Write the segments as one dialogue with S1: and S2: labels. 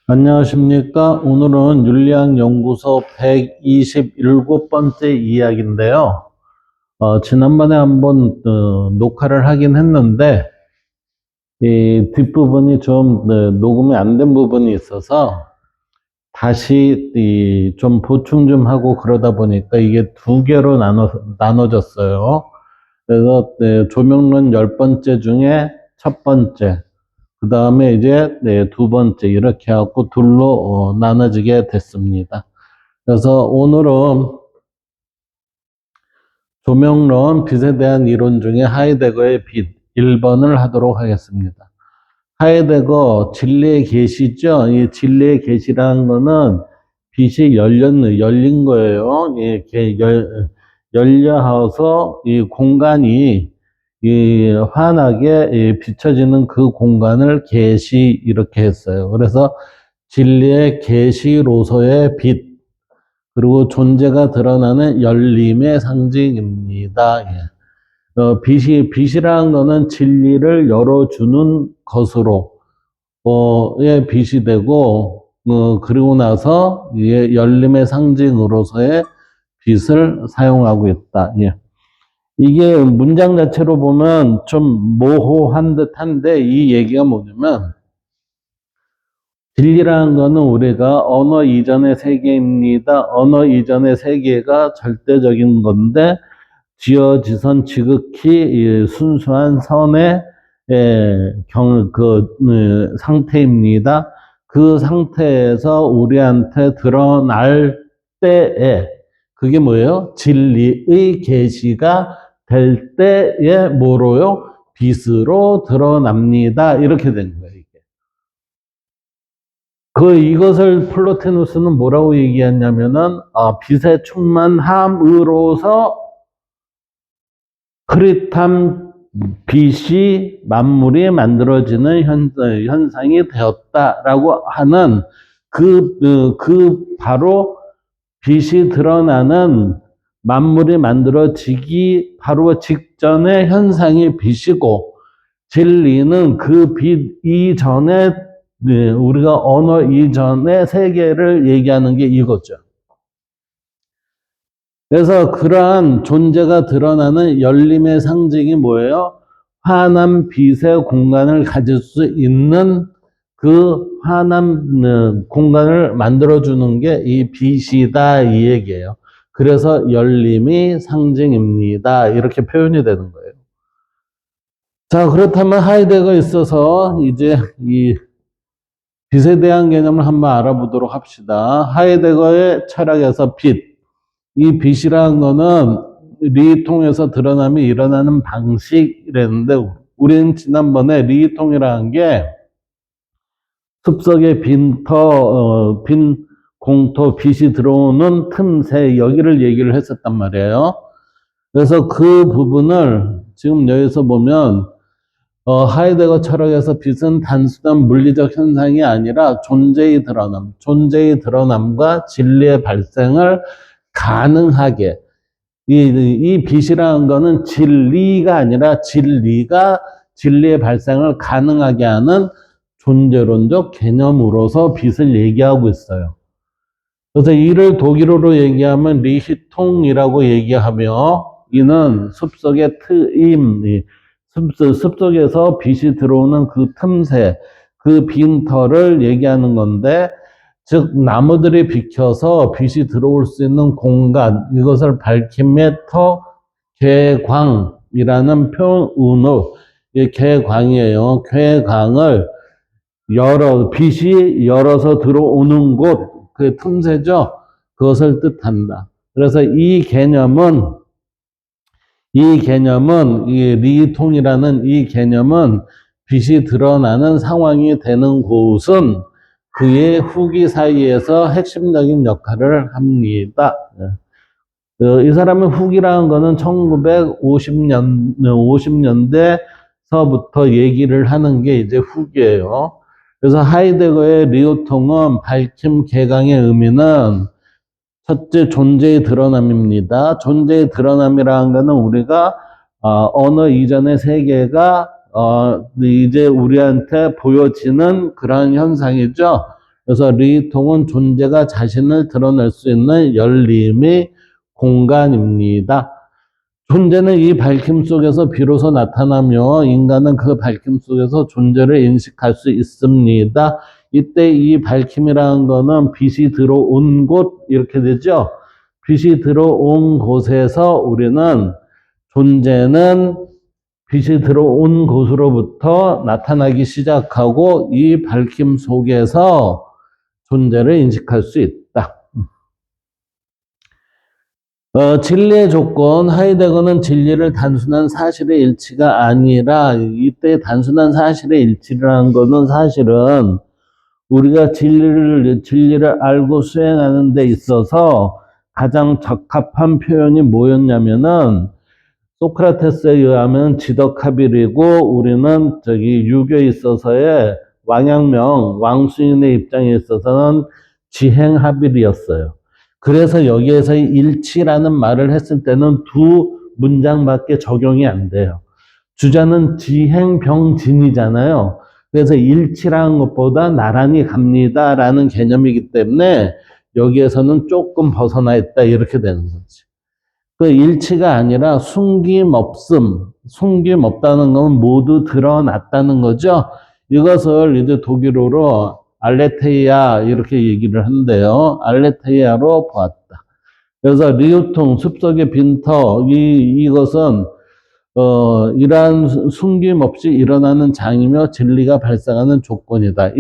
S1: 안녕하십니까. 오늘은 윤리학 연구소 127번째 이야기인데요. 지난번에 한번 녹화를 하긴 했는데, 이 뒷부분이 좀 녹음이 안 된 부분이 있어서 다시 좀 보충 좀 하고 그러다 보니까 이게 두 개로 나눠졌어요. 그래서 조명론 10번째 중에 첫 번째, 그 다음에 이제 두 번째 이렇게 하고 둘로 나눠지게 됐습니다. 그래서 오늘은 조명론 빛에 대한 이론 중에 하이데거의 빛 1번을 하도록 하겠습니다. 하이데거 진리의 계시죠. 이 진리의 계시라는 거는 빛이 열린 거예요. 이렇게 열려서 이 공간이 환하게 비춰지는 그 공간을 계시 이렇게 했어요. 그래서 진리의 계시로서의 빛, 그리고 존재가 드러나는 열림의 상징입니다. 빛이라는 거는 진리를 열어주는 것으로, 의 빛이 되고, 그리고 나서, 열림의 상징으로서의 빛을 사용하고 있다. 예. 이게 문장 자체로 보면 좀 모호한 듯한데, 이 얘기가 뭐냐면, 진리라는 거는 우리가 언어 이전의 세계입니다. 언어 이전의 세계가 절대적인 건데, 지어지선 지극히 순수한 선의 상태입니다. 그 상태에서 우리한테 드러날 때에 그게 뭐예요? 진리의 계시가 될 때에 뭐로요? 빛으로 드러납니다. 이렇게 된 거예요. 이것을 플로테누스는 뭐라고 얘기했냐면은, 빛의 충만함으로서 흐릿한 빛이 만물이 만들어지는 현상이 되었다라고 하는 바로 빛이 드러나는 만물이 만들어지기 바로 직전의 현상이 빛이고, 진리는 그 빛 이전에 우리가 언어 이전의 세계를 얘기하는 게 이거죠. 그래서 그러한 존재가 드러나는 열림의 상징이 뭐예요? 환한 빛의 공간을 가질 수 있는 그 환한 공간을 만들어주는 게 이 빛이다 이 얘기예요. 그래서 열림이 상징입니다. 이렇게 표현이 되는 거예요. 자, 그렇다면 하이데거가 있어서 이제 이 빛에 대한 개념을 한번 알아보도록 합시다. 하이데거의 철학에서 빛. 이 빛이라는 거는 리통에서 드러남이 일어나는 방식이랬는데, 우리는 지난번에 리통이라는 게 숲속에 빈 공터, 빛이 들어오는 틈새, 여기를 얘기를 했었단 말이에요. 그래서 그 부분을 지금 여기서 보면, 하이데거 철학에서 빛은 단순한 물리적 현상이 아니라 존재의 드러남과 진리의 발생을 가능하게, 이 빛이라는 거는 진리가 아니라 진리의 발생을 가능하게 하는 존재론적 개념으로서 빛을 얘기하고 있어요. 그래서 이를 독일어로 얘기하면 리히통이라고 얘기하며, 이는 숲속의 트임, 숲속에서 빛이 들어오는 그 틈새, 그 빈터를 얘기하는 건데, 즉 나무들이 비켜서 빛이 들어올 수 있는 공간, 이것을 밝힘의 궤광이라는 표현으로, 궤광이에요. 궤광을 빛이 열어서 들어오는 곳, 그 틈새죠. 그것을 뜻한다. 그래서 이 개념은 이 리통이라는 이 개념은 빛이 드러나는 상황이 되는 곳은 그의 후기 사이에서 핵심적인 역할을 합니다. 이 사람의 후기라는 거는 1950년대서부터 얘기를 하는 게 이제 후기예요. 그래서 하이데거의 리오통은 밝힘 개강의 의미는 첫째 존재의 드러남입니다. 존재의 드러남이라는 거는 우리가 언어 이전의 세계가 이제 우리한테 보여지는 그런 현상이죠. 그래서 리유통은 존재가 자신을 드러낼 수 있는 열림의 공간입니다. 존재는 이 밝힘 속에서 비로소 나타나며 인간은 그 밝힘 속에서 존재를 인식할 수 있습니다. 이때 이 밝힘이라는 거는 빛이 들어온 곳 이렇게 되죠. 빛이 들어온 곳에서 우리는 존재는 빛이 들어온 곳으로부터 나타나기 시작하고 이 밝힘 속에서 존재를 인식할 수 있다. 진리의 조건, 하이데거는 진리를 단순한 사실의 일치가 아니라 이때 단순한 사실의 일치라는 것은 사실은 우리가 진리를 알고 수행하는 데 있어서 가장 적합한 표현이 뭐였냐면은 소크라테스에 의하면 지덕합일이고 우리는 유교에 있어서의 왕양명, 왕수인의 입장에 있어서는 지행합일이었어요. 그래서 여기에서 일치라는 말을 했을 때는 두 문장밖에 적용이 안 돼요. 주자는 지행병진이잖아요. 그래서 일치라는 것보다 나란히 갑니다라는 개념이기 때문에 여기에서는 조금 벗어나 있다 이렇게 되는 거지. 그 일치가 아니라 숨김없음, 숨김없다는 건 모두 드러났다는 거죠. 이것을 이제 독일어로 알레테이아 이렇게 얘기를 한대요. 알레테이아로 보았다. 그래서 리우통, 숲속의 빈터, 이것은 이러한 숨김없이 일어나는 장이며 진리가 발생하는 조건이다.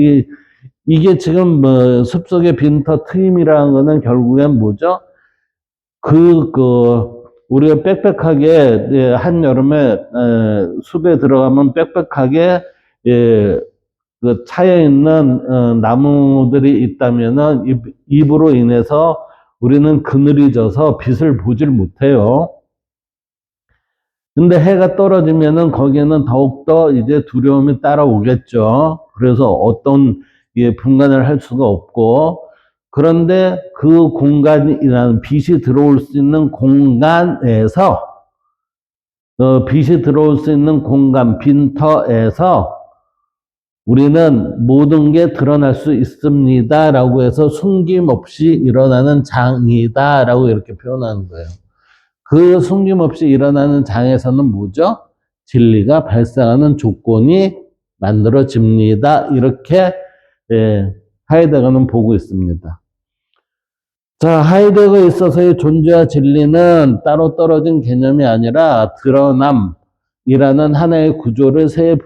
S1: 이게 지금 숲속의 빈터 트임이라는 거는 결국엔 뭐죠? 우리가 빽빽하게, 한여름에, 숲에 들어가면 빽빽하게, 차여있는, 나무들이 있다면은, 잎으로 인해서 우리는 그늘이 져서 빛을 보질 못해요. 근데 해가 떨어지면은 거기에는 더욱더 이제 두려움이 따라오겠죠. 그래서 어떤, 분간을 할 수가 없고, 그런데 그 공간이라는 빛이 들어올 수 있는 공간에서 빛이 들어올 수 있는 공간 빈터에서 우리는 모든 게 드러날 수 있습니다 라고 해서 숨김없이 일어나는 장이다 라고 이렇게 표현하는 거예요. 그 숨김없이 일어나는 장에서는 뭐죠? 진리가 발생하는 조건이 만들어집니다. 이렇게 하이데거는 보고 있습니다. 자, 하이데거에 있어서의 존재와 진리는 따로 떨어진 개념이 아니라 드러남이라는 하나의 구조를 세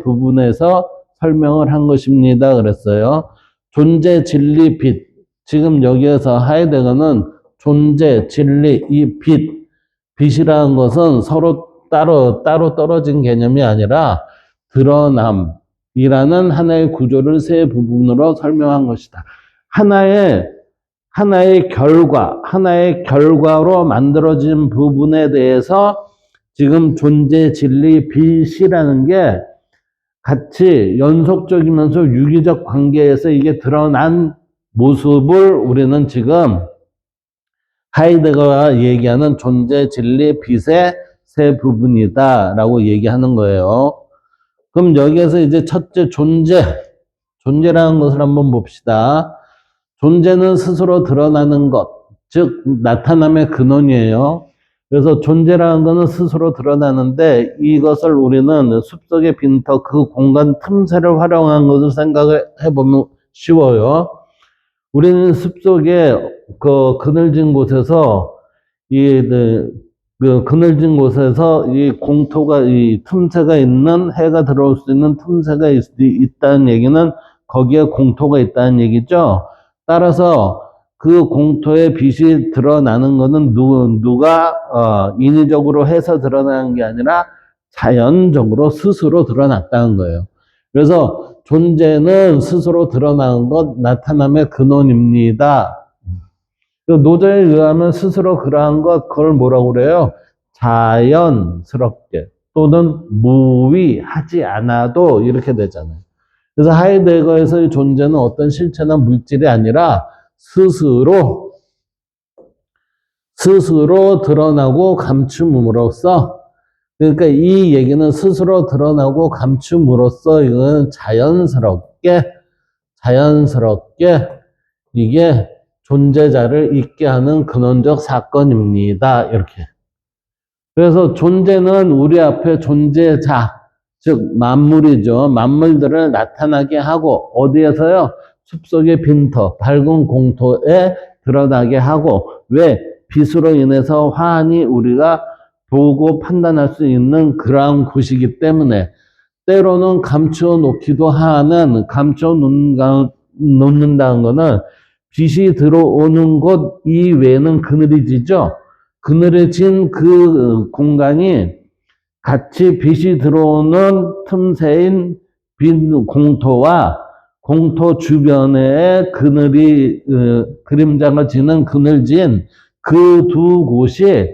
S1: 부분에서 설명을 한 것입니다. 그랬어요. 존재, 진리, 빛. 지금 여기에서 하이데거는 존재, 진리, 이 빛. 빛이라는 것은 서로 따로 떨어진 개념이 아니라 드러남이라는 하나의 구조를 세 부분으로 설명한 것이다. 하나의 결과로 만들어진 부분에 대해서 지금 존재, 진리, 빛이라는 게 같이 연속적이면서 유기적 관계에서 이게 드러난 모습을 우리는 지금 하이데거가 얘기하는 존재, 진리, 빛의 세 부분이다라고 얘기하는 거예요. 그럼 여기에서 이제 첫째 존재라는 것을 한번 봅시다. 존재는 스스로 드러나는 것, 즉 나타남의 근원이에요. 그래서 존재라는 것은 스스로 드러나는데 이것을 우리는 숲속의 빈터 그 공간 틈새를 활용한 것을 생각을 해보면 쉬워요. 우리는 숲속에 그 그늘진 곳에서 그늘진 곳에서 이 공터가 이 틈새가 있는 해가 들어올 수 있는 틈새가 있다는 얘기는 거기에 공터가 있다는 얘기죠. 따라서 그 공터에 빛이 드러나는 것은 누가 인위적으로 해서 드러나는 게 아니라 자연적으로 스스로 드러났다는 거예요. 그래서 존재는 스스로 드러나는 것, 나타남의 근원입니다. 노자에 의하면 스스로 그러한 것, 그걸 뭐라고 그래요? 자연스럽게 또는 무위하지 않아도 이렇게 되잖아요. 그래서 하이데거에서의 존재는 어떤 실체나 물질이 아니라 스스로 드러나고 감춤으로써, 그러니까 이 얘기는 스스로 드러나고 감춤으로써 이건 자연스럽게 이게 존재자를 있게 하는 근원적 사건입니다. 이렇게. 그래서 존재는 우리 앞에 존재자, 즉 만물이죠. 만물들을 나타나게 하고 어디에서요? 숲속의 빈터, 밝은 공터에 드러나게 하고 왜? 빛으로 인해서 화환이 우리가 보고 판단할 수 있는 그러한 곳이기 때문에 때로는 감추어 놓기도 하는 감추어 놓는다는 거는 빛이 들어오는 곳 이외에는 그늘이 지죠. 그늘에 진 그 공간이 같이 빛이 들어오는 틈새인 빈 공터와 공터 주변에 그늘이 그림자가 지는 그늘진 그 두 곳이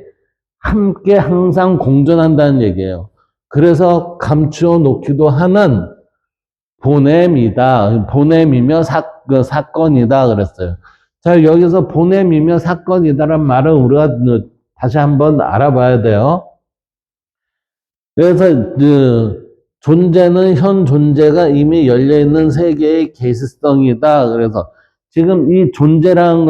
S1: 함께 항상 공존한다는 얘기예요. 그래서 감추어 놓기도 하는 보냄이다. 보냄이며 사건이다 그랬어요. 자, 여기서 보냄이며 사건이다란 말은 우리가 다시 한번 알아봐야 돼요. 그래서 존재는 현 존재가 이미 열려있는 세계의 계시성이다. 그래서 지금 이 존재라는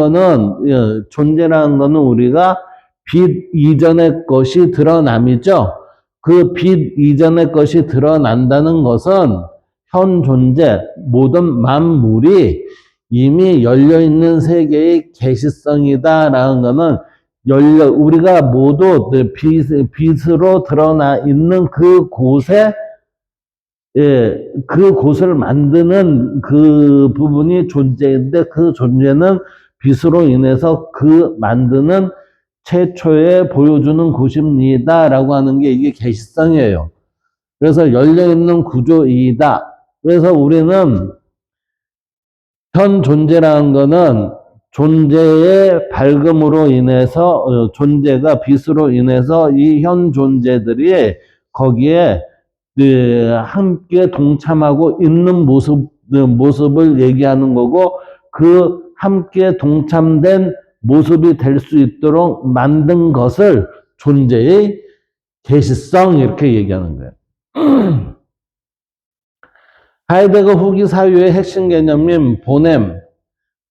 S1: 거는 우리가 빛 이전의 것이 드러남이죠. 그 빛 이전의 것이 드러난다는 것은 현 존재, 모든 만물이 이미 열려있는 세계의 계시성이다라는 거는 우리가 모두 빛으로 드러나 있는 그 곳에, 그 곳을 만드는 그 부분이 존재인데 그 존재는 빛으로 인해서 그 만드는 최초에 보여주는 곳입니다. 라고 하는 게 이게 계시성이에요. 그래서 열려있는 구조이다. 그래서 우리는 현 존재라는 거는 존재의 밝음으로 인해서 존재가 빛으로 인해서 이 현 존재들이 거기에 함께 동참하고 있는 모습을 얘기하는 거고 그 함께 동참된 모습이 될 수 있도록 만든 것을 존재의 계시성 이렇게 얘기하는 거예요. 하이데거 후기 사유의 핵심 개념인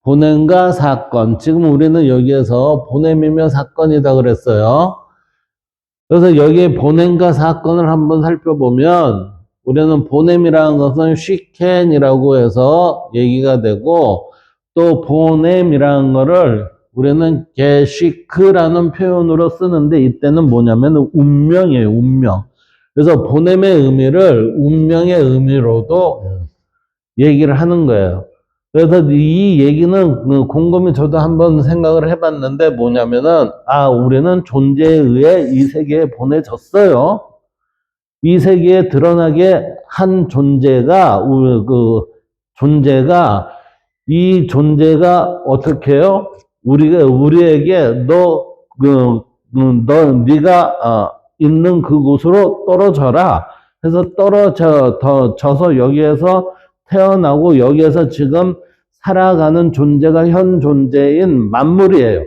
S1: 보냄과 사건. 지금 우리는 여기에서 보냄이며 사건이다 그랬어요. 그래서 여기에 보냄과 사건을 한번 살펴보면 우리는 보냄이라는 것은 쉬켄이라고 해서 얘기가 되고 또 보냄이라는 거를 우리는 게시크라는 표현으로 쓰는데 이때는 뭐냐면 운명이에요. 운명. 그래서 보냄의 의미를 운명의 의미로도 얘기를 하는 거예요. 그래서 이 얘기는 곰곰이 저도 한번 생각을 해봤는데 뭐냐면은 우리는 존재에 의해 이 세계에 보내졌어요. 이 세계에 드러나게 한 존재가 이 존재가 어떻게 해요? 우리에게 네가 있는 그곳으로 떨어져라. 해서 떨어져서 여기에서 태어나고 여기에서 지금 살아가는 존재가 현 존재인 만물이에요.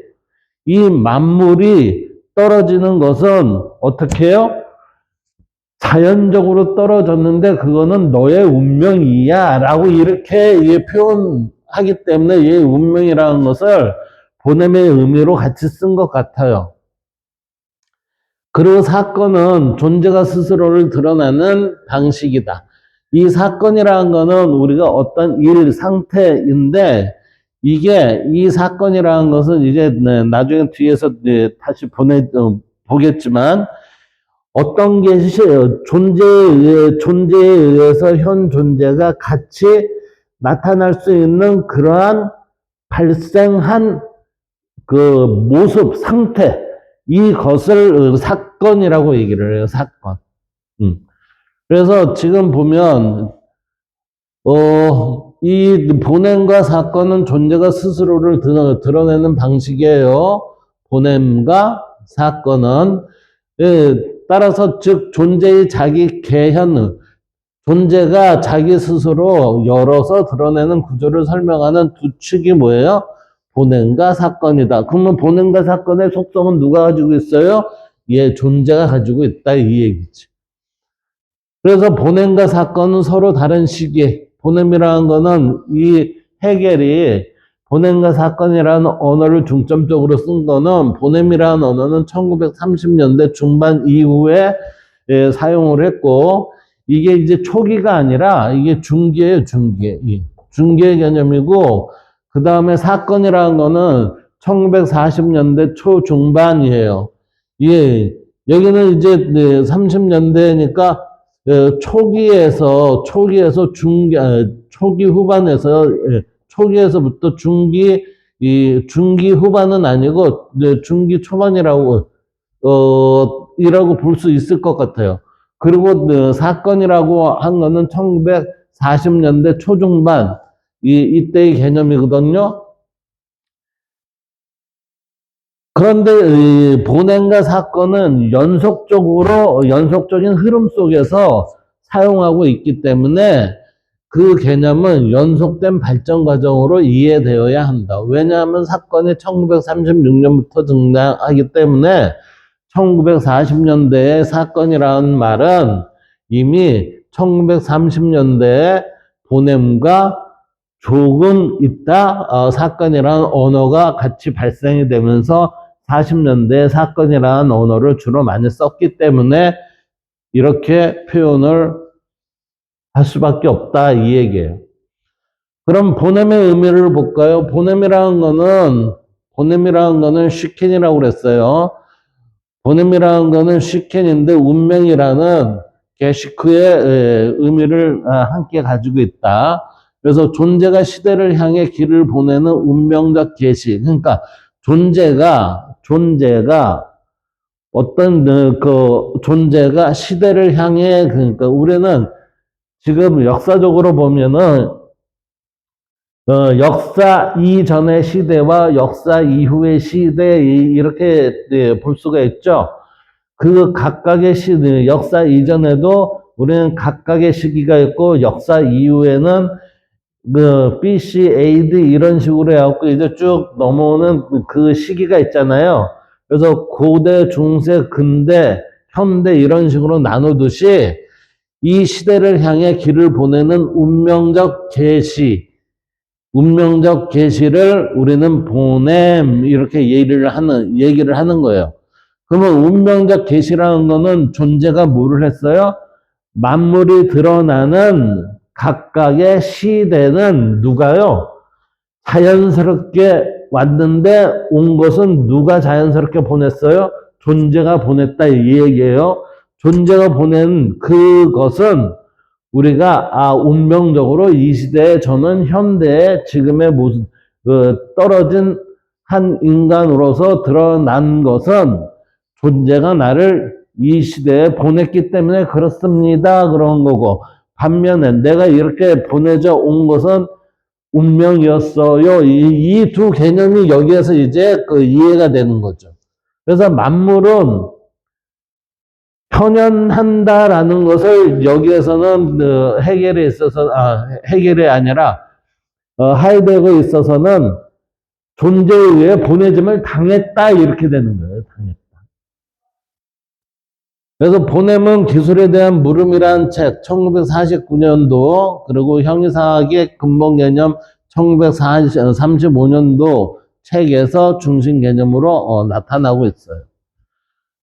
S1: 이 만물이 떨어지는 것은 어떻게 해요? 자연적으로 떨어졌는데 그거는 너의 운명이야 라고 이렇게 표현하기 때문에 이 운명이라는 것을 보냄의 의미로 같이 쓴 것 같아요. 그리고 사건은 존재가 스스로를 드러내는 방식이다. 이 사건이라는 거는 우리가 어떤 일 상태인데 이 사건이라는 것은 이제 나중에 뒤에서 다시 보겠지만 어떤 게 존재에 의해서 현 존재가 같이 나타날 수 있는 그러한 발생한 그 모습, 상태, 이것을 사건이라고 얘기를 해요, 사건. 그래서 지금 보면, 이 보냄과 사건은 존재가 스스로를 드러내는 방식이에요. 보냄과 사건은. 따라서 즉 존재의 자기 개현, 존재가 자기 스스로 열어서 드러내는 구조를 설명하는 두 축이 뭐예요? 보냄과 사건이다. 그러면 보냄과 사건의 속성은 누가 가지고 있어요? 존재가 가지고 있다 이 얘기지. 그래서 보냄과 사건은 서로 다른 시기, 보냄이라는 거는 이 해겔이 보냄과 사건이라는 언어를 중점적으로 쓴 거는 보냄이라는 언어는 1930년대 중반 이후에 사용을 했고, 이게 이제 초기가 아니라 이게 중기예요, 중기. 중기의 개념이고, 그 다음에 사건이라는 거는 1940년대 초중반이에요. 예, 여기는 이제 30년대니까 초기에서 초기 후반에서 초기에서부터 중기 후반은 아니고 중기 초반이라고 이라고 볼 수 있을 것 같아요. 그리고 사건이라고 한 거는 1940년대 초중반 이때의 개념이거든요. 그런데 보냄과 사건은 연속적인 흐름 속에서 사용하고 있기 때문에 그 개념은 연속된 발전 과정으로 이해되어야 한다. 왜냐하면 사건이 1936년부터 등장하기 때문에 1940년대의 사건이라는 말은 이미 1930년대에 보냄과 조금 있다 사건이라는 언어가 같이 발생이 되면서 40년대에 사건이라는 언어를 주로 많이 썼기 때문에 이렇게 표현을 할 수밖에 없다 이 얘기예요. 그럼 보냄의 의미를 볼까요? 보냄이라는 거는 쉬켄이라고 그랬어요. 보냄이라는 거는 쉬켄인데 운명이라는 게시크의 의미를 함께 가지고 있다. 그래서 존재가 시대를 향해 길을 보내는 운명적 계시. 그러니까 존재가 어떤 그 존재가 시대를 향해, 그러니까 우리는 지금 역사적으로 보면은 역사 이전의 시대와 역사 이후의 시대 이렇게 볼 수가 있죠. 그 각각의 시대, 역사 이전에도 우리는 각각의 시기가 있고 역사 이후에는 그 BC, AD 이런 식으로 해갖고 이제 쭉 넘어오는 그 시기가 있잖아요. 그래서 고대, 중세, 근대, 현대 이런 식으로 나누듯이 이 시대를 향해 길을 보내는 운명적 계시를 우리는 보냄 이렇게 얘기를 하는 거예요. 그러면 운명적 계시라는 거는 존재가 뭐를 했어요? 만물이 드러나는 각각의 시대는 누가요? 자연스럽게 왔는데 온 것은 누가 자연스럽게 보냈어요? 존재가 보냈다 이 얘기예요. 존재가 보낸 그것은 우리가 운명적으로 이 시대에 저는 현대에 지금의 모습 떨어진 한 인간으로서 드러난 것은 존재가 나를 이 시대에 보냈기 때문에 그렇습니다. 그런 거고 반면에 내가 이렇게 보내져 온 것은 운명이었어요. 이 두 개념이 여기에서 이제 그 이해가 되는 거죠. 그래서 만물은 현현한다라는 것을 여기에서는 해겔에 있어서 해겔이 아니라 하이데거에 있어서는 존재에 의해 보내짐을 당했다 이렇게 되는 거예요. 당했다. 그래서 보냄은 기술에 대한 물음이라는 책 1949년도 그리고 형이상학의 근본 개념 1935년도 책에서 중심 개념으로 나타나고 있어요.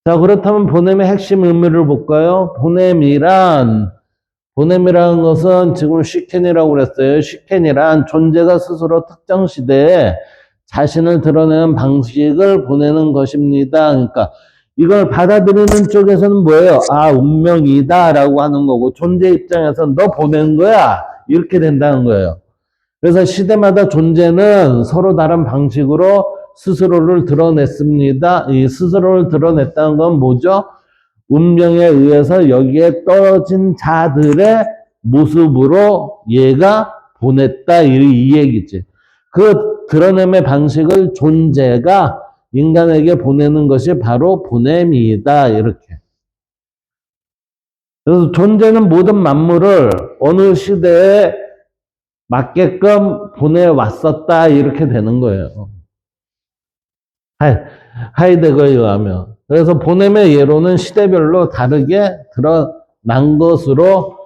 S1: 자, 그렇다면 보냄의 핵심 의미를 볼까요? 보냄이란 것은 지금 쉬켄이라고 그랬어요. 쉬켄이란 존재가 스스로 특정 시대에 자신을 드러내는 방식을 보내는 것입니다. 그러니까 이걸 받아들이는 쪽에서는 뭐예요? 운명이다라고 하는 거고 존재 입장에서는 너 보낸 거야. 이렇게 된다는 거예요. 그래서 시대마다 존재는 서로 다른 방식으로 스스로를 드러냈습니다. 이 스스로를 드러냈다는 건 뭐죠? 운명에 의해서 여기에 떨어진 자들의 모습으로 얘가 보냈다 이 얘기지. 그 드러냄의 방식을 존재가 인간에게 보내는 것이 바로 보냄이다 이렇게. 그래서 존재는 모든 만물을 어느 시대에 맞게끔 보내왔었다 이렇게 되는 거예요. 하이데거에 의하면. 그래서 보냄의 예로는 시대별로 다르게 드러난 것으로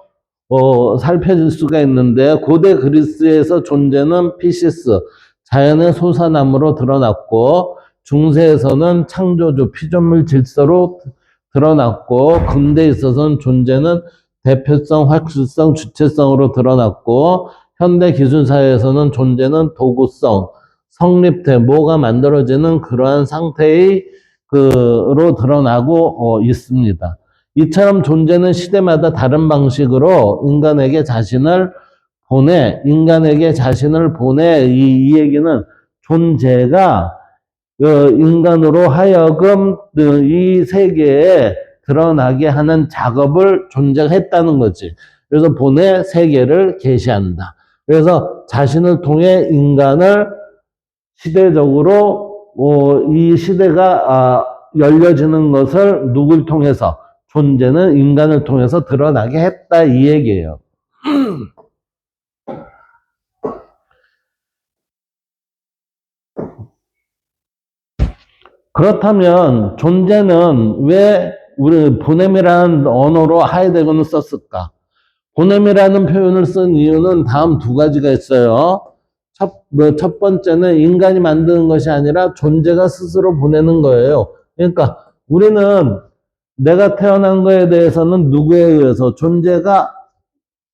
S1: 살펴질 수가 있는데, 고대 그리스에서 존재는 피시스, 자연의 솟아남으로 드러났고, 중세에서는 창조주, 피조물 질서로 드러났고, 근대에 있어서는 존재는 대표성, 확실성, 주체성으로 드러났고, 현대 기술사회에서는 존재는 도구성, 성립돼, 뭐가 만들어지는 그러한 상태의 로 드러나고 있습니다. 이처럼 존재는 시대마다 다른 방식으로 인간에게 자신을 보내. 이 얘기는 존재가 인간으로 하여금 이 세계에 드러나게 하는 작업을 존재가 했다는 거지. 그래서 보내 세계를 계시한다. 그래서 자신을 통해 인간을 시대적으로 이 시대가 열려지는 것을 누굴 통해서? 존재는 인간을 통해서 드러나게 했다 이 얘기예요. 그렇다면 존재는 왜 우리 보냄이라는 언어로 하이데거는 썼을까? 보냄이라는 표현을 쓴 이유는 다음 두 가지가 있어요. 첫 번째는 인간이 만드는 것이 아니라 존재가 스스로 보내는 거예요. 그러니까 우리는 내가 태어난 거에 대해서는 누구에 의해서 존재가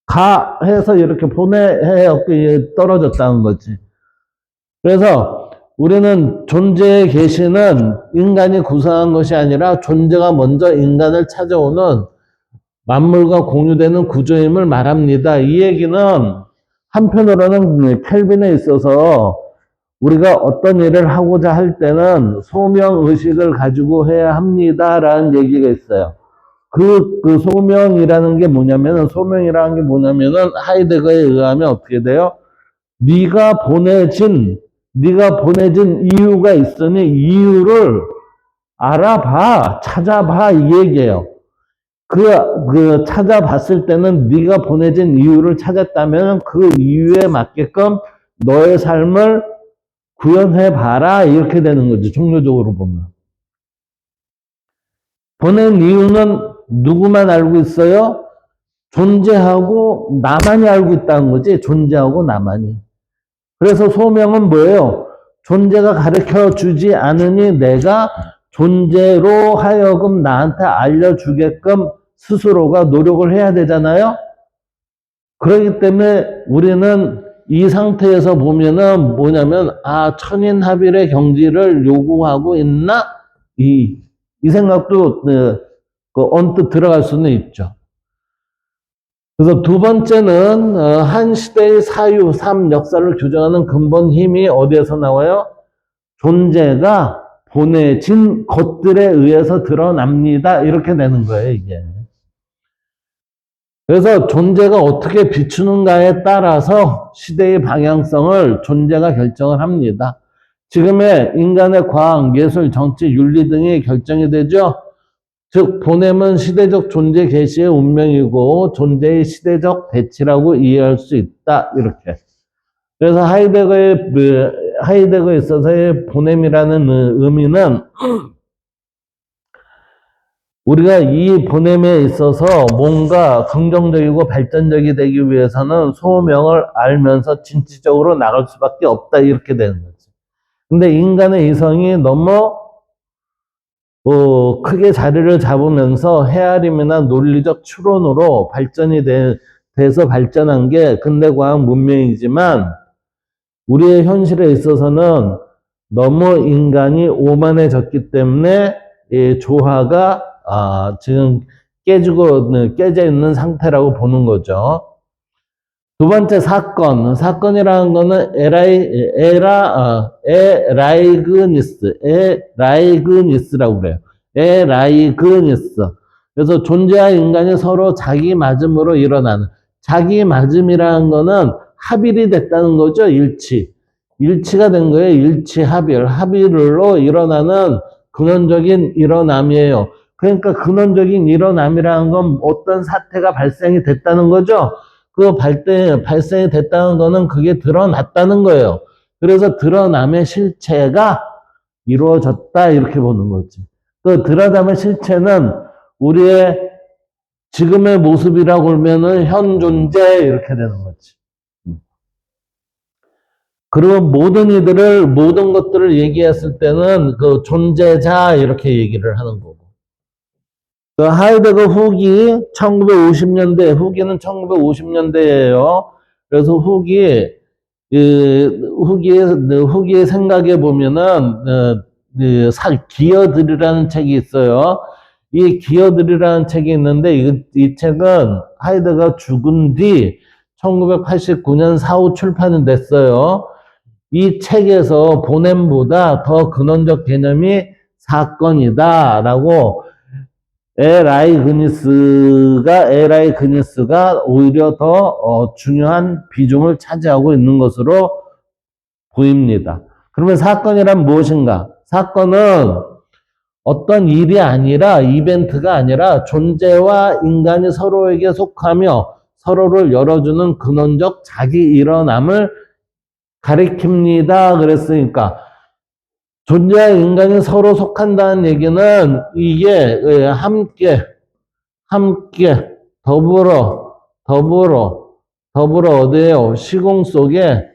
S1: 가 해서 이렇게 보내해 떨어졌다는 거지. 그래서 우리는 존재의 계시는 인간이 구성한 것이 아니라 존재가 먼저 인간을 찾아오는 만물과 공유되는 구조임을 말합니다. 이 얘기는 한편으로는 켈빈에 있어서 우리가 어떤 일을 하고자 할 때는 소명의식을 가지고 해야 합니다라는 얘기가 있어요. 그 소명이라는 게 뭐냐면은, 하이데거에 의하면 어떻게 돼요? 네가 보내진 이유가 있으니 이유를 알아봐, 찾아봐 이 얘기예요. 그 찾아봤을 때는 네가 보내진 이유를 찾았다면 그 이유에 맞게끔 너의 삶을 구현해봐라 이렇게 되는 거죠. 종교적으로 보면. 보낸 이유는 누구만 알고 있어요? 존재하고 나만이 알고 있다는 거지. 존재하고 나만이. 그래서 소명은 뭐예요? 존재가 가르쳐 주지 않으니 내가 존재로 하여금 나한테 알려주게끔 스스로가 노력을 해야 되잖아요. 그렇기 때문에 우리는 이 상태에서 보면은 뭐냐면, 천인합일의 경지를 요구하고 있나? 이 생각도 언뜻 들어갈 수는 있죠. 그래서 두 번째는 한 시대의 사유, 삶, 역사를 규정하는 근본 힘이 어디에서 나와요? 존재가 보내진 것들에 의해서 드러납니다. 이렇게 되는 거예요, 이게. 그래서 존재가 어떻게 비추는가에 따라서 시대의 방향성을 존재가 결정을 합니다. 지금의 인간의 과학, 예술, 정치, 윤리 등이 결정이 되죠. 즉 보냄은 시대적 존재 계시의 운명이고 존재의 시대적 대치라고 이해할 수 있다. 이렇게. 그래서 하이데거에 있어서의 보냄이라는 의미는, 우리가 이 보냄에 있어서 뭔가 긍정적이고 발전적이 되기 위해서는 소명을 알면서 진취적으로 나갈 수밖에 없다. 이렇게 되는 거지. 근데 인간의 이성이 너무 크게 자리를 잡으면서 헤아림이나 논리적 추론으로 발전이 돼서 발전한 게 근대과학 문명이지만, 우리의 현실에 있어서는 너무 인간이 오만해졌기 때문에 이 조화가 지금 깨져 있는 상태라고 보는 거죠. 두 번째 사건이라는 거는 에라이그니스라고 그래요. 에라이그니스. 그래서 존재와 인간이 서로 자기 맞음으로 일어나는, 자기 맞음이라는 거는 합일이 됐다는 거죠. 일치가 된 거예요. 합일로 일어나는 근원적인 일어남이에요. 그러니까 근원적인 일어남이라는 건 어떤 사태가 발생이 됐다는 거죠. 그 발생이 됐다는 거는 그게 드러났다는 거예요. 그래서 드러남의 실체가 이루어졌다 이렇게 보는 거지. 그 드러남의 실체는 우리의 지금의 모습이라고 그러면은 현 존재 이렇게 되는 거지. 그리고 모든 것들을 얘기했을 때는 그 존재자 이렇게 얘기를 하는 거고. 그 하이데거 후기 1950년대, 후기는 1950년대예요. 그래서 후기의 생각에 보면은 기어들이라는 책이 있어요. 이 기어들이라는 책이 있는데 이 책은 하이데거가 죽은 뒤 1989년 4호 출판이 됐어요. 이 책에서 보냄보다 더 근원적 개념이 사건이다라고 LI 그니스가 오히려 더 중요한 비중을 차지하고 있는 것으로 보입니다. 그러면 사건이란 무엇인가? 사건은 어떤 일이 아니라 이벤트가 아니라 존재와 인간이 서로에게 속하며 서로를 열어주는 근원적 자기 일어남을 가리킵니다. 그랬으니까 존재와 인간이 서로 속한다는 얘기는 이게 함께 더불어 어디에요? 시공 속에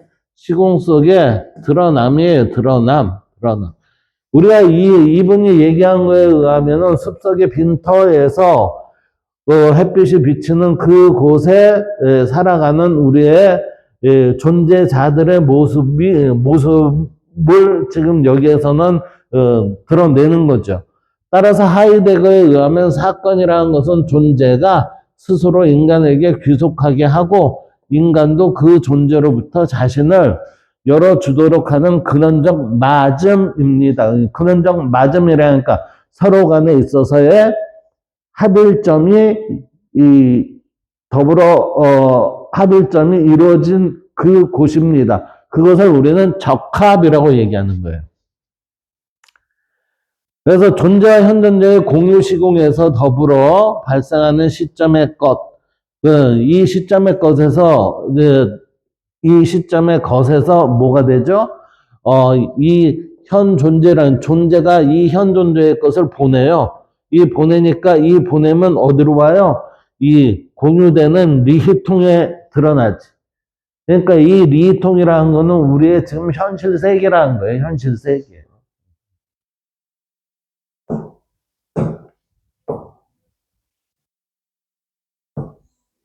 S1: 드러남. 우리가 이분이 얘기한 거에 의하면은 숲속의 빈터에서 햇빛이 비치는 그곳에 살아가는 우리의 존재자들의 모습을 지금 여기에서는 드러내는 거죠. 따라서 하이데거에 의하면 사건이라는 것은 존재가 스스로 인간에게 귀속하게 하고 인간도 그 존재로부터 자신을 열어주도록 하는 근원적 마점입니다. 근원적 마점이라니까 서로 간에 있어서의 합일점이 합일점이 이루어진 그 곳입니다. 그것을 우리는 적합이라고 얘기하는 거예요. 그래서 존재와 현존재의 공유 시공에서 더불어 발생하는 시점의 것, 이 시점의 것에서 뭐가 되죠? 이 현 존재라는 존재가 이 현 존재의 것을 보내요. 이 보내니까 이 보냄은 어디로 와요? 이 공유되는 리히통에 드러나지. 그러니까 이 리히통이라는 거는 우리의 지금 현실 세계라는 거예요. 현실 세계.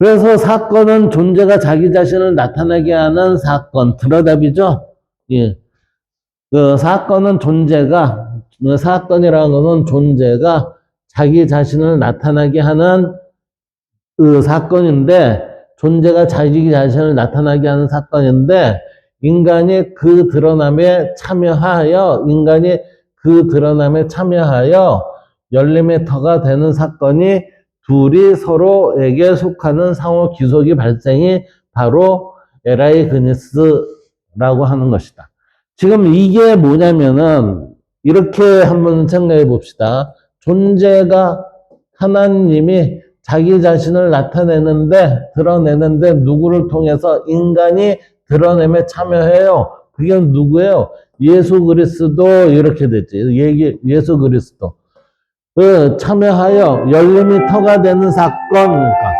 S1: 그래서 사건은 존재가 자기 자신을 나타나게 하는 사건, 드러답이죠. 예. 사건이라는 거는 존재가 자기 자신을 나타나게 하는 사건인데, 존재가 자기 자신을 나타나게 하는 사건인데, 인간이 그 드러남에 참여하여 열림의 터가 되는 사건이 둘이 서로에게 속하는 상호 귀속이 발생이 바로 에라이 그니스라고 하는 것이다. 지금 이게 뭐냐면은 이렇게 한번 생각해 봅시다. 존재가 하나님이 자기 자신을 드러내는데 누구를 통해서 인간이 드러냄에 참여해요. 그게 누구예요? 예수 그리스도 이렇게 됐지. 예수 그리스도. 참여하여 열림이 터가 되는 사건, 그러니까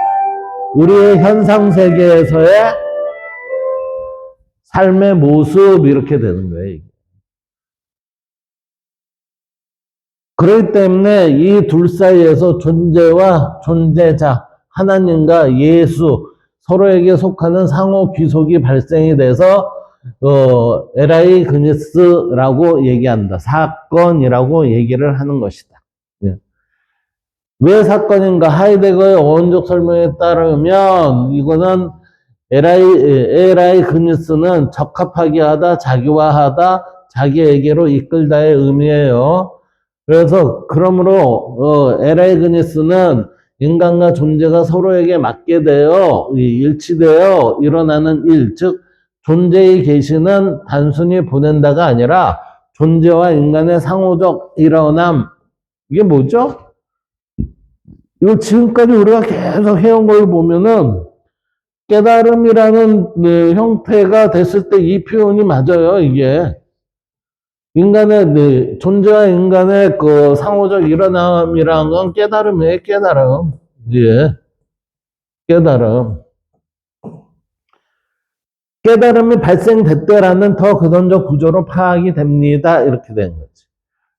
S1: 우리의 현상 세계에서의 삶의 모습 이렇게 되는 거예요. 그렇기 때문에 이 둘 사이에서 존재와 존재자, 하나님과 예수 서로에게 속하는 상호 귀속이 발생이 돼서 에라이 그니스라고 얘기한다. 사건이라고 얘기를 하는 것이다. 예. 왜 사건인가? 하이데거의 어원적 설명에 따르면 이거는 에라이 그니스는 적합하게 하다, 자기화하다, 자기에게로 이끌다의 의미예요. 그래서 그러므로 에라이 그니스는 인간과 존재가 서로에게 맞게 되어 일치되어 일어나는 일, 즉 존재의 계시는 단순히 보낸다가 아니라 존재와 인간의 상호적 일어남, 이게 뭐죠? 이거 지금까지 우리가 계속 해온 걸 보면은 깨달음이라는 형태가 됐을 때 이 표현이 맞아요, 이게. 인간의, 존재와 인간의 그 상호적 일어남이라는 건 깨달음이에요, 깨달음. 예. 깨달음. 깨달음이 발생됐더라는 더 근원적 구조로 파악이 됩니다. 이렇게 된 거지.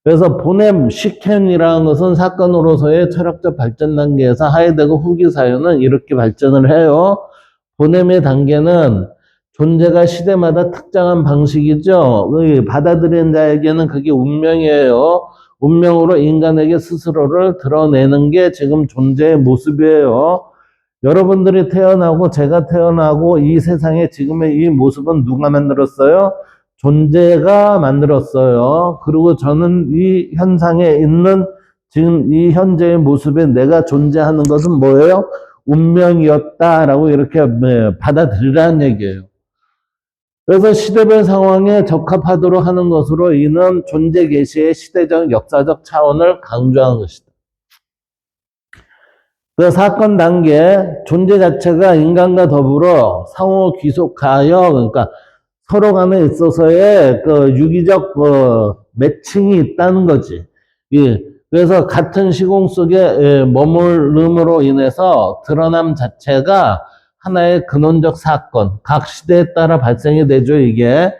S1: 그래서 보냄, 시켄이라는 것은 사건으로서의 철학적 발전 단계에서 하이데거 후기 사유는 이렇게 발전을 해요. 보냄의 단계는 존재가 시대마다 특정한 방식이죠. 받아들이는 자에게는 그게 운명이에요. 운명으로 인간에게 스스로를 드러내는 게 지금 존재의 모습이에요. 여러분들이 태어나고 제가 태어나고 이 세상에 지금의 이 모습은 누가 만들었어요? 존재가 만들었어요. 그리고 저는 이 현상에 있는 지금 이 현재의 모습에 내가 존재하는 것은 뭐예요? 운명이었다라고 이렇게 받아들이라는 얘기예요. 그래서 시대별 상황에 적합하도록 하는 것으로 이는 존재 계시의 시대적 역사적 차원을 강조한 것이다. 그 사건 단계 존재 자체가 인간과 더불어 상호 귀속하여 그러니까 서로 간에 있어서의 그 유기적 매칭이 있다는 거지. 예. 그래서 같은 시공 속에 머물름으로 인해서 드러남 자체가 하나의 근원적 사건, 각 시대에 따라 발생이 되죠, 이게.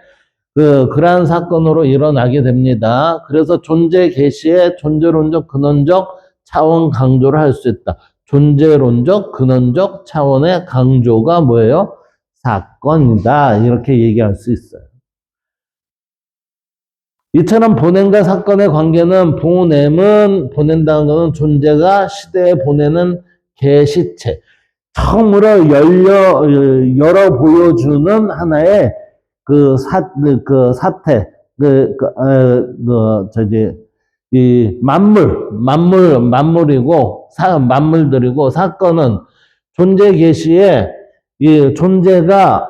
S1: 그러한 사건으로 일어나게 됩니다. 그래서 존재 계시의 존재론적, 근원적 차원 강조를 할 수 있다. 존재론적, 근원적 차원의 강조가 뭐예요? 사건이다. 이렇게 얘기할 수 있어요. 이처럼 보냄과 사건의 관계는 보낸다는 것은 존재가 시대에 보내는 계시체, 처음으로 열어 보여주는 하나의 그 사태, 이 만물이고, 만물들이고, 사건은 존재 계시에 이 존재가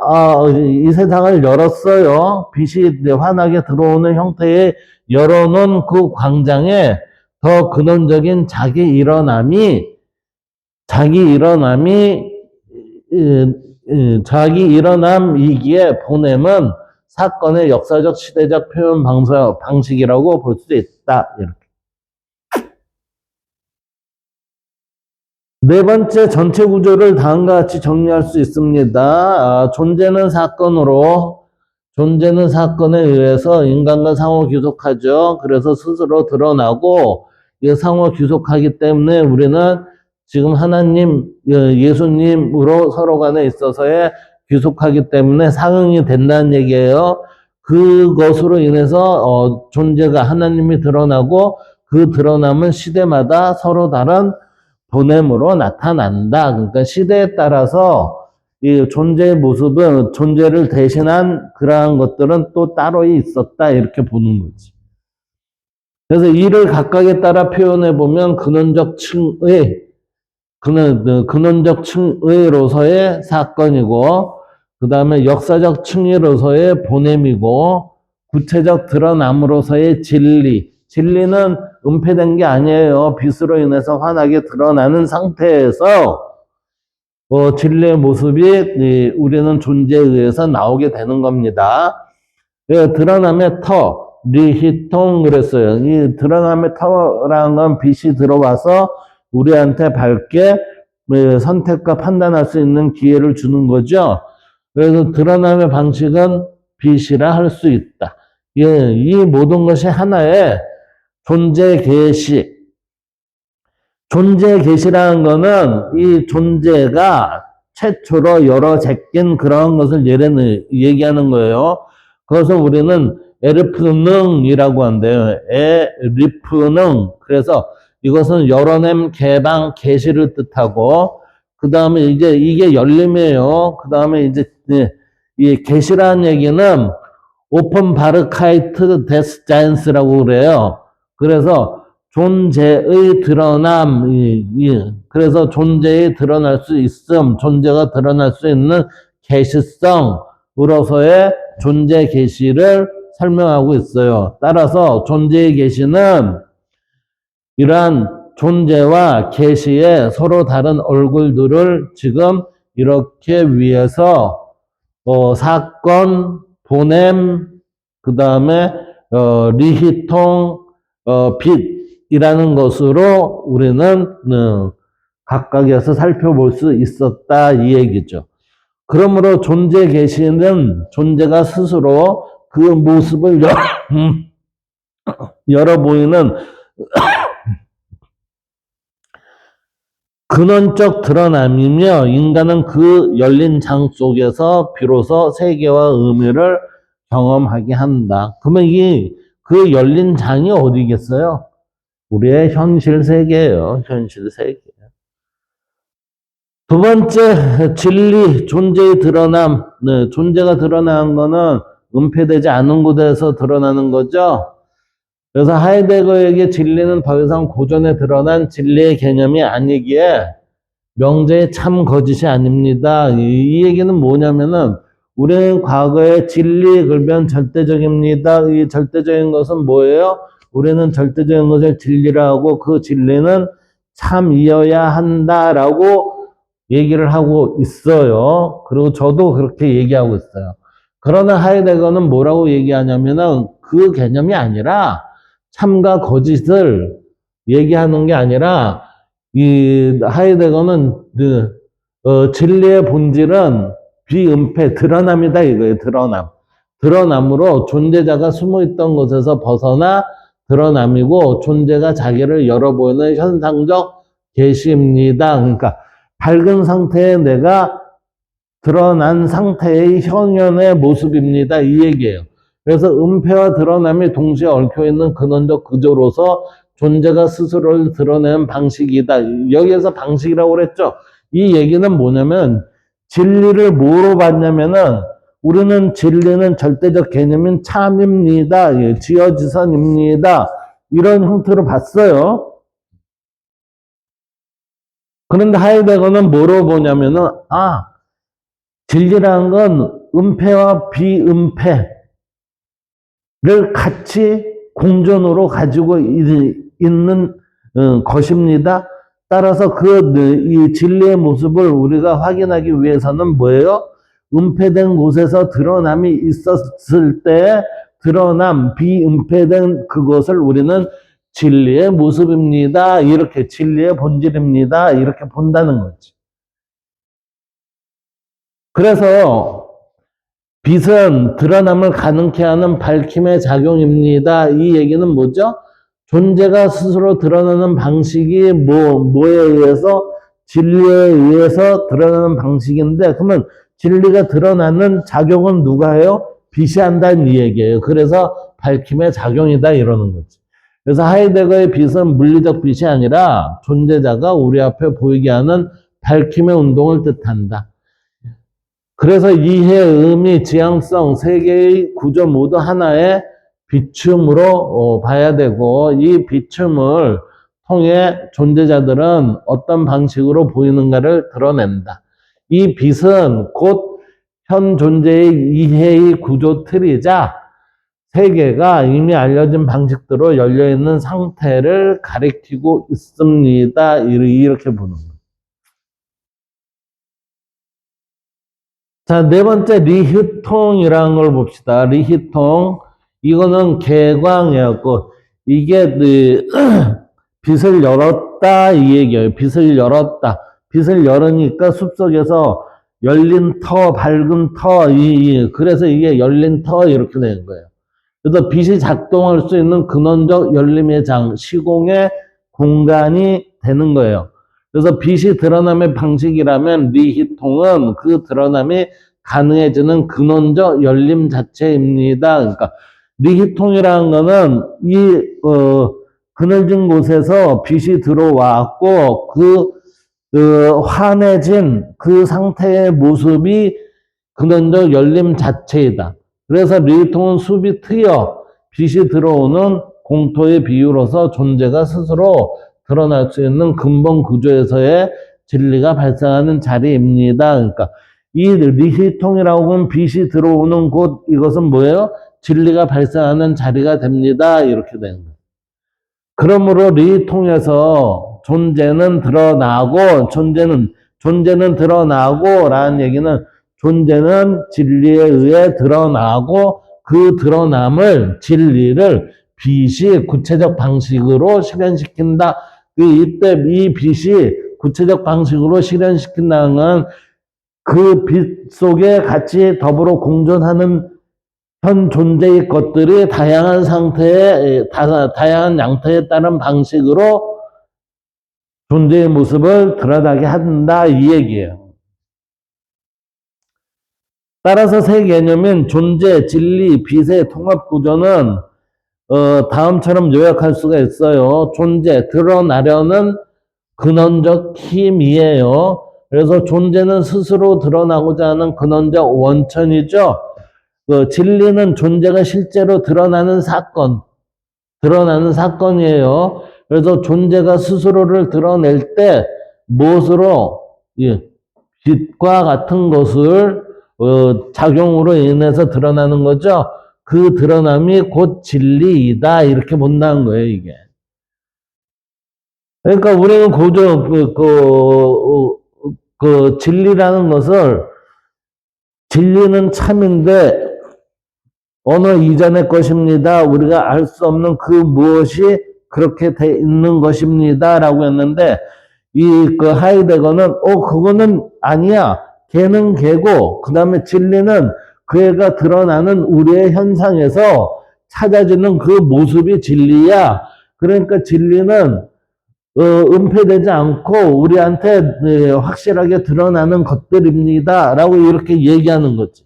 S1: 이 세상을 열었어요. 빛이 환하게 들어오는 형태의 열어놓은 그 광장에 더 근원적인 자기 일어남이기에 보냄은 사건의 역사적 시대적 표현 방식이라고 볼 수 있다. 이렇게. 네 번째 전체 구조를 다음과 같이 정리할 수 있습니다. 존재는 사건에 의해서 인간과 상호 귀속하죠. 그래서 스스로 드러나고 상호 귀속하기 때문에 우리는 지금 하나님, 예수님으로 서로 간에 있어서의 귀속하기 때문에 상응이 된다는 얘기예요. 그것으로 인해서 존재가 하나님이 드러나고 그 드러남은 시대마다 서로 다른 보냄으로 나타난다. 그러니까 시대에 따라서 이 존재의 모습은 존재를 대신한 그러한 것들은 또 따로 있었다. 이렇게 보는 거지. 그래서 이를 각각에 따라 표현해 보면 근원적 층의로서의 사건이고, 그 다음에 역사적 층의로서의 보냄이고, 구체적 드러남으로서의 진리는 은폐된 게 아니에요. 빛으로 인해서 환하게 드러나는 상태에서 진리의 모습이 우리는 존재에 의해서 나오게 되는 겁니다. 드러남의 터, 리히통 그랬어요. 이 드러남의 터라는 건 빛이 들어와서 우리한테 밝게 선택과 판단할 수 있는 기회를 주는 거죠. 그래서 드러남의 방식은 빛이라 할 수 있다. 이 모든 것이 하나의 존재 계시라는 거는 이 존재가 최초로 열어 제낀 그런 것을 얘기하는 거예요. 그래서 우리는 에르프능이라고 한대요. 에르프능. 그래서 이것은 열어냄, 개방, 계시를 뜻하고, 그 다음에 이제 이게 열림이에요. 그 다음에 이제 이 계시라는 얘기는 오픈 바르카이트 데스 자인스라고 그래요. 그래서 존재의 드러남, 그래서 존재의 드러날 수 있음, 존재가 드러날 수 있는 계시성으로서의 존재 계시를 설명하고 있어요. 따라서 존재의 계시는 이러한 존재와 계시의 서로 다른 얼굴들을 지금 이렇게 위해서 사건, 보냄, 그 다음에 리히통, 빛이라는 것으로 우리는 각각에서 살펴볼 수 있었다 이 얘기죠. 그러므로 존재 계시는 존재가 스스로 그 모습을 열어 보이는 근원적 드러남이며 인간은 그 열린 장 속에서 비로소 세계와 의미를 경험하게 한다. 그러면 그 열린 장이 어디겠어요? 우리의 현실 세계예요. 현실 세계. 두 번째, 진리, 존재의 드러남. 네, 존재가 드러나는 거는 은폐되지 않은 곳에서 드러나는 거죠. 그래서 하이데거에게 진리는 더 이상 고전에 드러난 진리의 개념이 아니기에 명제의 참 거짓이 아닙니다. 이 얘기는 뭐냐면은 우리는 과거의 진리 그러면 절대적입니다. 이 절대적인 것은 뭐예요? 우리는 절대적인 것을 진리라고 그 진리는 참이어야 한다라고 얘기를 하고 있어요. 그리고 저도 그렇게 얘기하고 있어요. 그러나 하이데거는 뭐라고 얘기하냐면은 그 개념이 아니라 참과 거짓을 얘기하는 게 아니라 이 하이데거는 진리의 본질은 비은폐, 드러남이다 이거예요. 드러남. 드러남으로 존재자가 숨어있던 곳에서 벗어나 드러남이고 존재가 자기를 열어보이는 현상적 계시입니다. 그러니까 밝은 상태의 내가 드러난 상태의 현현의 모습입니다. 이 얘기예요. 그래서 은폐와 드러남이 동시에 얽혀있는 근원적 구조로서 존재가 스스로를 드러내는 방식이다. 여기에서 방식이라고 그랬죠. 이 얘기는 뭐냐면 진리를 뭐로 봤냐면은 우리는 진리는 절대적 개념인 참입니다. 지어지선입니다. 이런 형태로 봤어요. 그런데 하이데거는 뭐로 보냐면은 진리라는 건 은폐와 비은폐를 같이 공존으로 가지고 있는 것입니다. 따라서 이 진리의 모습을 우리가 확인하기 위해서는 뭐예요? 은폐된 곳에서 드러남이 있었을 때 드러남, 비은폐된 그것을 우리는 진리의 모습입니다. 이렇게 진리의 본질입니다. 이렇게 본다는 거지. 그래서 빛은 드러남을 가능케 하는 밝힘의 작용입니다. 이 얘기는 뭐죠? 존재가 스스로 드러나는 방식이 뭐에 의해서? 진리에 의해서 드러나는 방식인데, 그러면 진리가 드러나는 작용은 누가 해요? 빛이 한다는 이 얘기예요. 그래서 밝힘의 작용이다 이러는 거지. 그래서 하이데거의 빛은 물리적 빛이 아니라 존재자가 우리 앞에 보이게 하는 밝힘의 운동을 뜻한다. 그래서 이해, 의미, 지향성, 세계의 구조 모두 하나의 비춤으로 봐야 되고 이 비춤을 통해 존재자들은 어떤 방식으로 보이는가를 드러낸다. 이 빛은 곧 현 존재의 이해의 구조 틀이자 세계가 이미 알려진 방식대로 열려있는 상태를 가리키고 있습니다. 이렇게 보는 거예요. 자, 네 번째 리히통이라는 걸 봅시다. 리히통. 이거는 개광이었고, 이게 빛을 열었다 이 얘기예요. 빛을 열었다. 빛을 열으니까 숲속에서 열린 터, 밝은 터, 그래서 이게 열린 터 이렇게 되는 거예요. 그래서 빛이 작동할 수 있는 근원적 열림의 장, 시공의 공간이 되는 거예요. 그래서 빛이 드러남의 방식이라면 리히통은 그 드러남이 가능해지는 근원적 열림 자체입니다. 그러니까 리히통이라는 거는 그늘진 곳에서 빛이 들어왔고 환해진 그 상태의 모습이 근원적 열림 자체이다. 그래서 리히통은 숲이 트여 빛이 들어오는 공터의 비유로서 존재가 스스로 드러날 수 있는 근본 구조에서의 진리가 발생하는 자리입니다. 그러니까 이 리히통이라고 하면 빛이 들어오는 곳, 이것은 뭐예요? 진리가 발생하는 자리가 됩니다. 이렇게 되는 거예요. 그러므로 리히통에서 존재는 드러나고, 존재는 드러나고, 라는 얘기는 존재는 진리에 의해 드러나고, 그 드러남을, 진리를 빛이 구체적 방식으로 실현시킨다. 이때 이 빛이 구체적 방식으로 실현시킨다는 건 그 빛 속에 같이 더불어 공존하는 현 존재의 것들이 다양한 상태에, 다양한 양태에 따른 방식으로 존재의 모습을 드러나게 한다, 이 얘기예요. 따라서 세 개념인 존재, 진리, 빛의 통합 구조는 다음처럼 요약할 수가 있어요. 존재, 드러나려는 근원적 힘이에요. 그래서 존재는 스스로 드러나고자 하는 근원적 원천이죠. 진리는 존재가 실제로 드러나는 사건이에요. 그래서 존재가 스스로를 드러낼 때 무엇으로 빛과 같은 것을 작용으로 인해서 드러나는 거죠. 그 드러남이 곧 진리이다, 이렇게 본다는 거예요, 이게. 그러니까 우리는 진리라는 것을, 진리는 참인데 어느 이전의 것입니다. 우리가 알 수 없는 그 무엇이 그렇게 돼 있는 것입니다. 라고 했는데, 하이데거는, 그거는 아니야. 걔는 걔고, 그 다음에 진리는 그 애가 드러나는 우리의 현상에서 찾아지는 그 모습이 진리야. 그러니까 진리는 은폐되지 않고 우리한테 확실하게 드러나는 것들입니다. 라고 이렇게 얘기하는 거지.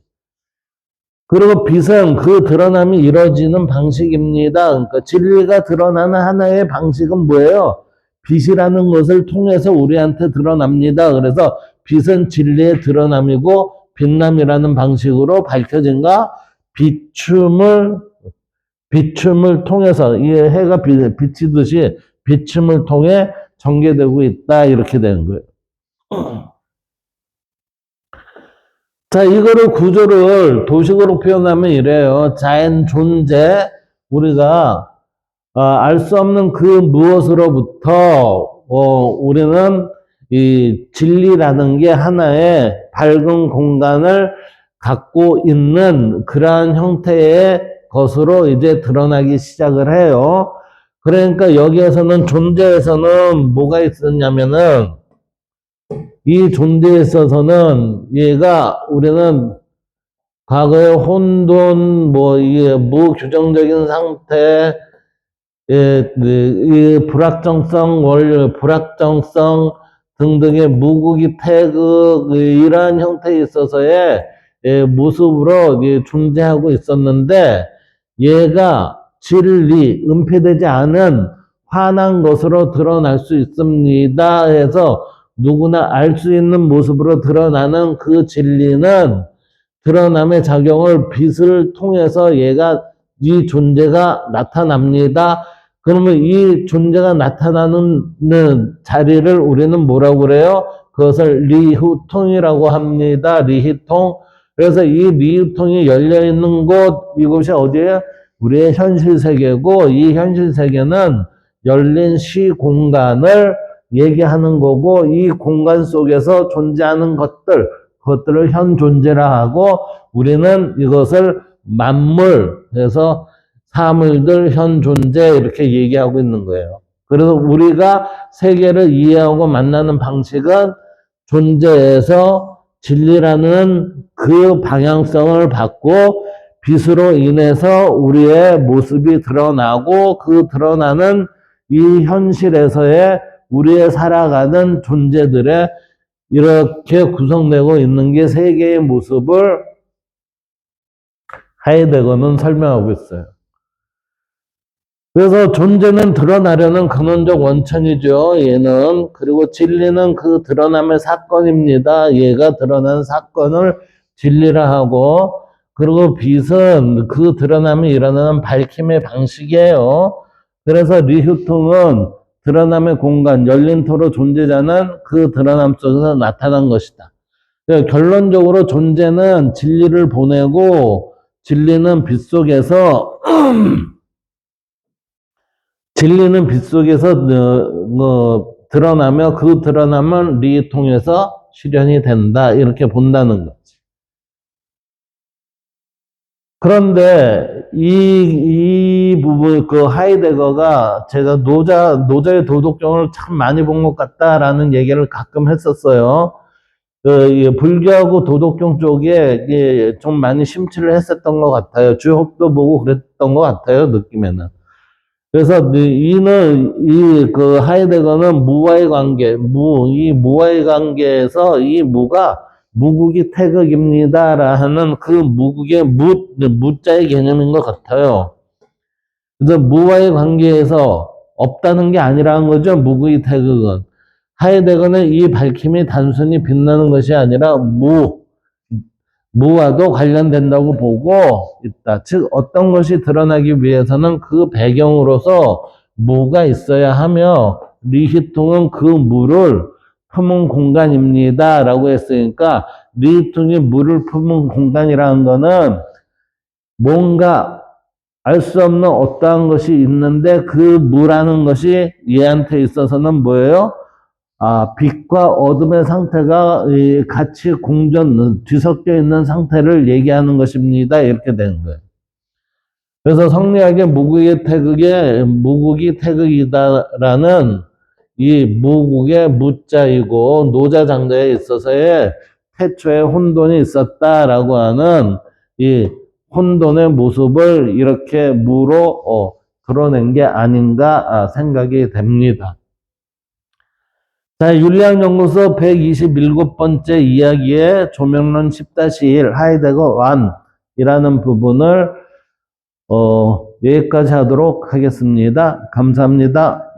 S1: 그리고 빛은 그 드러남이 이루어지는 방식입니다. 그러니까 진리가 드러나는 하나의 방식은 뭐예요? 빛이라는 것을 통해서 우리한테 드러납니다. 그래서 빛은 진리의 드러남이고 빛남이라는 방식으로 밝혀진가? 비춤을 통해서, 이 해가 비치듯이 비춤을 통해 전개되고 있다, 이렇게 되는 거예요. 자, 이거를 구조를 도식으로 표현하면 이래요. 자연 존재, 우리가 알 수 없는 그 무엇으로부터 우리는 이 진리라는 게 하나의 밝은 공간을 갖고 있는 그러한 형태의 것으로 이제 드러나기 시작을 해요. 그러니까 여기에서는 존재에서는 뭐가 있었냐면은, 이 존재에 있어서는 우리는 과거의 혼돈, 이게 무규정적인 상태, 이 불확정성 등등의 무구기 태극, 이러한 형태에 있어서의 모습으로 존재하고 있었는데, 얘가 진리, 은폐되지 않은 환한 것으로 드러날 수 있습니다. 해서 누구나 알 수 있는 모습으로 드러나는 그 진리는 드러남의 작용을 빛을 통해서 이 존재가 나타납니다. 그러면 이 존재가 나타나는 자리를 우리는 뭐라고 그래요? 그것을 리후통이라고 합니다. 리히통. 그래서 이 리후통이 열려있는 곳, 이곳이 어디예요? 우리의 현실 세계고, 이 현실 세계는 열린 시공간을 얘기하는 거고, 이 공간 속에서 존재하는 그것들을 현 존재라 하고, 우리는 이것을 만물, 그래서 사물들, 현 존재, 이렇게 얘기하고 있는 거예요. 그래서 우리가 세계를 이해하고 만나는 방식은 존재에서 진리라는 그 방향성을 받고 빛으로 인해서 우리의 모습이 드러나고, 그 드러나는 이 현실에서의 우리의 살아가는 존재들의 이렇게 구성되고 있는 게 세계의 모습을 하이데거는 설명하고 있어요. 그래서 존재는 드러나려는 근원적 원천이죠, 얘는. 그리고 진리는 그 드러남의 사건입니다. 얘가 드러난 사건을 진리라 하고, 그리고 빛은 그 드러남이 일어나는 밝힘의 방식이에요. 그래서 리후통은 드러남의 공간, 열린 토로 존재자는 그 드러남 속에서 나타난 것이다. 결론적으로 존재는 진리를 보내고, 진리는 빛 속에서 드러나며 그 드러남은 리통해서 실현이 된다, 이렇게 본다는 거지. 그런데 이 부분, 그 하이데거가 제가 노자의 도덕경을 참 많이 본 것 같다라는 얘기를 가끔 했었어요. 이 불교하고 도덕경 쪽에 좀 많이 심취를 했었던 것 같아요. 주역도 보고 그랬던 것 같아요, 느낌에는. 그래서 그 하이데거는 무와의 관계, 이 무와의 관계에서 이 무가 무국이 태극입니다라는 그 무국의 무자의 개념인 것 같아요. 그래서 무와의 관계에서 없다는 게 아니라는 거죠, 무국이 태극은. 하이데거는 이 밝힘이 단순히 빛나는 것이 아니라 무와도 관련된다고 보고 있다. 즉 어떤 것이 드러나기 위해서는 그 배경으로서 무가 있어야 하며 리히통은 그 무를 품은 공간입니다 라고 했으니까 리히통이 무를 품은 공간이라는 거는 뭔가 알 수 없는 어떠한 것이 있는데 그 무라는 것이 얘한테 있어서는 뭐예요? 빛과 어둠의 상태가 같이 뒤섞여 있는 상태를 얘기하는 것입니다. 이렇게 되는 거예요. 그래서 성리학의 무국이 태극이다라는 이 무국의 무자이고 노자장자에 있어서의 태초에 혼돈이 있었다라고 하는 이 혼돈의 모습을 이렇게 무로 드러낸 게 아닌가 생각이 됩니다. 자, 윤리학연구소 127번째 이야기의 조명론 10-1 하이데거 1이라는 부분을 여기까지 하도록 하겠습니다. 감사합니다.